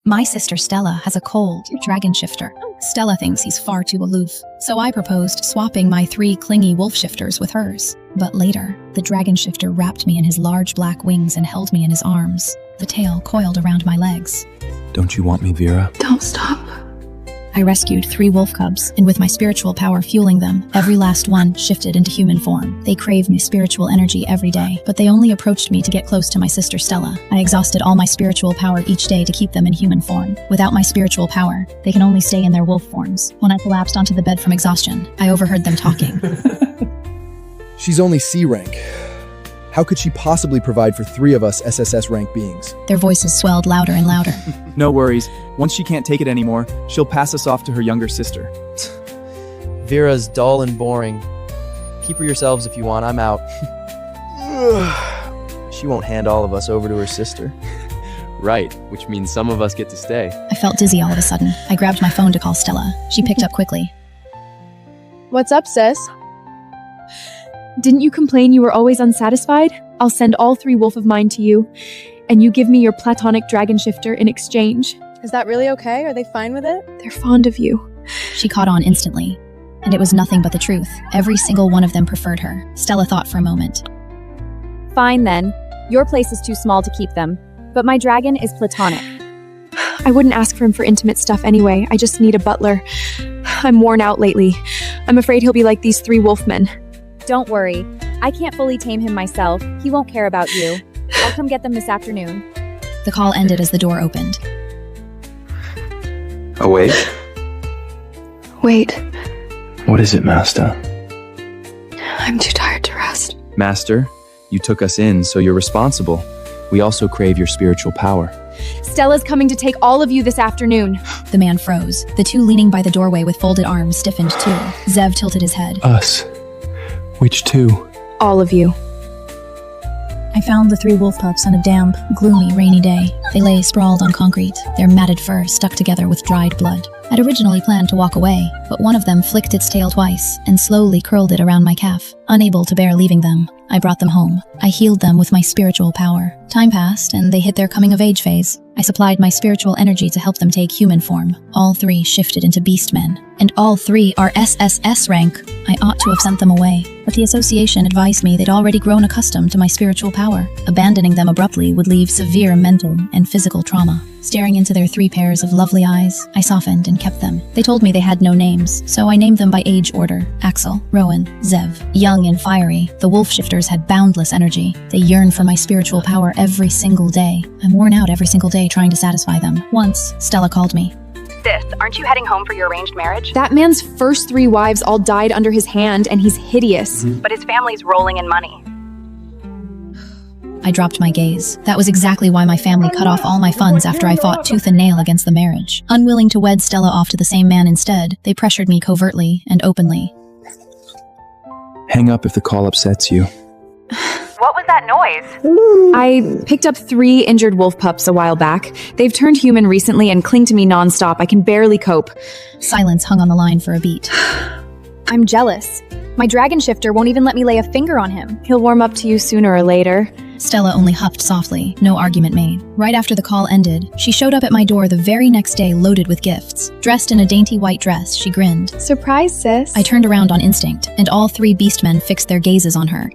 My sister Stella has a cold dragon shifter. Stella thinks he's far too aloof, so I proposed swapping my 3 clingy wolf shifters with hers. But later, the dragon shifter wrapped me in his large black wings and held me in his arms. The tail coiled around my legs. Don't you want me, Vera? Don't stop. I rescued 3 wolf cubs, and with my spiritual power fueling them, every last one shifted into human form. They crave my spiritual energy every day, but they only approached me to get close to my sister Stella. I exhausted all my spiritual power each day to keep them in human form. Without my spiritual power, they can only stay in their wolf forms. When I collapsed onto the bed from exhaustion, I overheard them talking. She's only C rank. How could she possibly provide for 3 of us SSS-rank beings? Their voices swelled louder and louder. No worries. Once she can't take it anymore, she'll pass us off to her younger sister. Vera's dull and boring. Keep her yourselves if you want, I'm out. She won't hand all of us over to her sister. Right, which means some of us get to stay. I felt dizzy all of a sudden. I grabbed my phone to call Stella. She picked up quickly. What's up, sis? Didn't you complain you were always unsatisfied? I'll send all 3 wolf of mine to you, and you give me your platonic dragon shifter in exchange. Is that really okay? Are they fine with it? They're fond of you. She caught on instantly, and it was nothing but the truth. Every single one of them preferred her. Stella thought for a moment. Fine then. Your place is too small to keep them, but my dragon is platonic. I wouldn't ask for him for intimate stuff anyway. I just need a butler. I'm worn out lately. I'm afraid he'll be like these 3 wolfmen. Don't worry. I can't fully tame him myself. He won't care about you. I'll come get them this afternoon. The call ended as the door opened. Awake? Wait, What is it, Master? I'm too tired to rest. Master, you took us in, so you're responsible. We also crave your spiritual power. Stella's coming to take all of you this afternoon. The man froze. The 2 leaning by the doorway with folded arms stiffened too. Zev tilted his head. Us. Which 2? All of you. I found the 3 wolf pups on a damp, gloomy, rainy day. They lay sprawled on concrete, their matted fur stuck together with dried blood. I'd originally planned to walk away, but one of them flicked its tail twice and slowly curled it around my calf. Unable to bear leaving them, I brought them home. I healed them with my spiritual power. Time passed, and they hit their coming-of-age phase. I supplied my spiritual energy to help them take human form. All 3 shifted into beastmen, and all 3 are SSS rank. I ought to have sent them away, but the association advised me they'd already grown accustomed to my spiritual power. Abandoning them abruptly would leave severe mental and physical trauma. Staring into their 3 pairs of lovely eyes, I softened and kept them. They told me they had no names, so I named them by age order. Axel, Rowan, Zev. Young and fiery, the wolf shifters had boundless energy. They yearned for my spiritual power every single day. I'm worn out every single day trying to satisfy them. Once, Stella called me. Sis, aren't you heading home for your arranged marriage? That man's first 3 wives all died under his hand, and he's hideous. But his family's rolling in money. I dropped my gaze. That was exactly why my family cut off all my funds after I fought tooth and nail against the marriage. Unwilling to wed Stella off to the same man instead, they pressured me covertly and openly. Hang up if the call upsets you. What was that noise? I picked up 3 injured wolf pups a while back. They've turned human recently and cling to me nonstop. I can barely cope. Silence hung on the line for a beat. I'm jealous. My dragon shifter won't even let me lay a finger on him. He'll warm up to you sooner or later. Stella only huffed softly, no argument made. Right after the call ended, she showed up at my door the very next day loaded with gifts. Dressed in a dainty white dress, she grinned. Surprise, sis. I turned around on instinct, and all 3 beastmen fixed their gazes on her.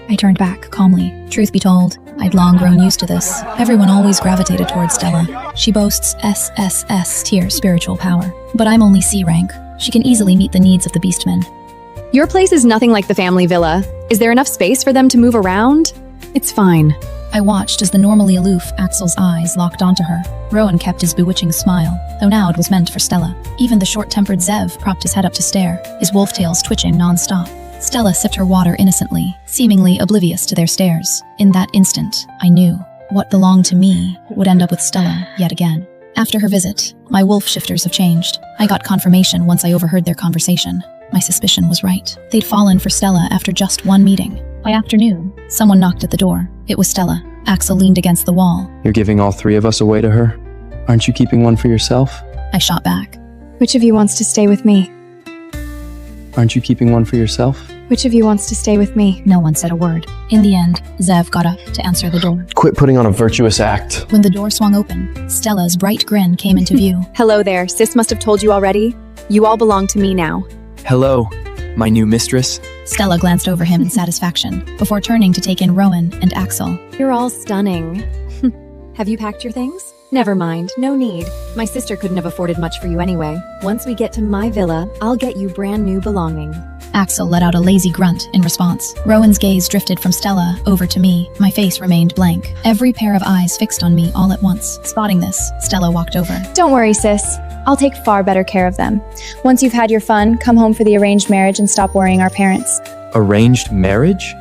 I turned back, calmly. Truth be told, I'd long grown used to this. Everyone always gravitated towards Stella. She boasts SSS tier spiritual power, but I'm only C rank. She can easily meet the needs of the beastmen. Your place is nothing like the family villa. Is there enough space for them to move around? It's fine. I watched as the normally aloof Axel's eyes locked onto her. Rowan kept his bewitching smile, though now it was meant for Stella. Even the short-tempered Zev propped his head up to stare, his wolf tails twitching non-stop. Stella sipped her water innocently, seemingly oblivious to their stares. In that instant, I knew what belonged to me would end up with Stella yet again. After her visit, my wolf shifters have changed. I got confirmation once I overheard their conversation. My suspicion was right. They'd fallen for Stella after just 1 meeting. By afternoon, someone knocked at the door. It was Stella. Axel leaned against the wall. You're giving all 3 of us away to her? Aren't you keeping one for yourself? I shot back. Which of you wants to stay with me? Aren't you keeping one for yourself? Which of you wants to stay with me? No one said a word. In the end, Zev got up to answer the door. Quit putting on a virtuous act. When the door swung open, Stella's bright grin came into view. Hello there. Sis must have told you already. You all belong to me now. Hello, my new mistress. Stella glanced over him in satisfaction, before turning to take in Rowan and Axel. You're all stunning. Have you packed your things? Never mind, no need. My sister couldn't have afforded much for you anyway. Once we get to my villa, I'll get you brand new belonging. Axel let out a lazy grunt in response. Rowan's gaze drifted from Stella over to me. My face remained blank. Every pair of eyes fixed on me all at once. Spotting this, Stella walked over. Don't worry, sis. I'll take far better care of them. Once you've had your fun, come home for the arranged marriage and stop worrying our parents. Arranged marriage?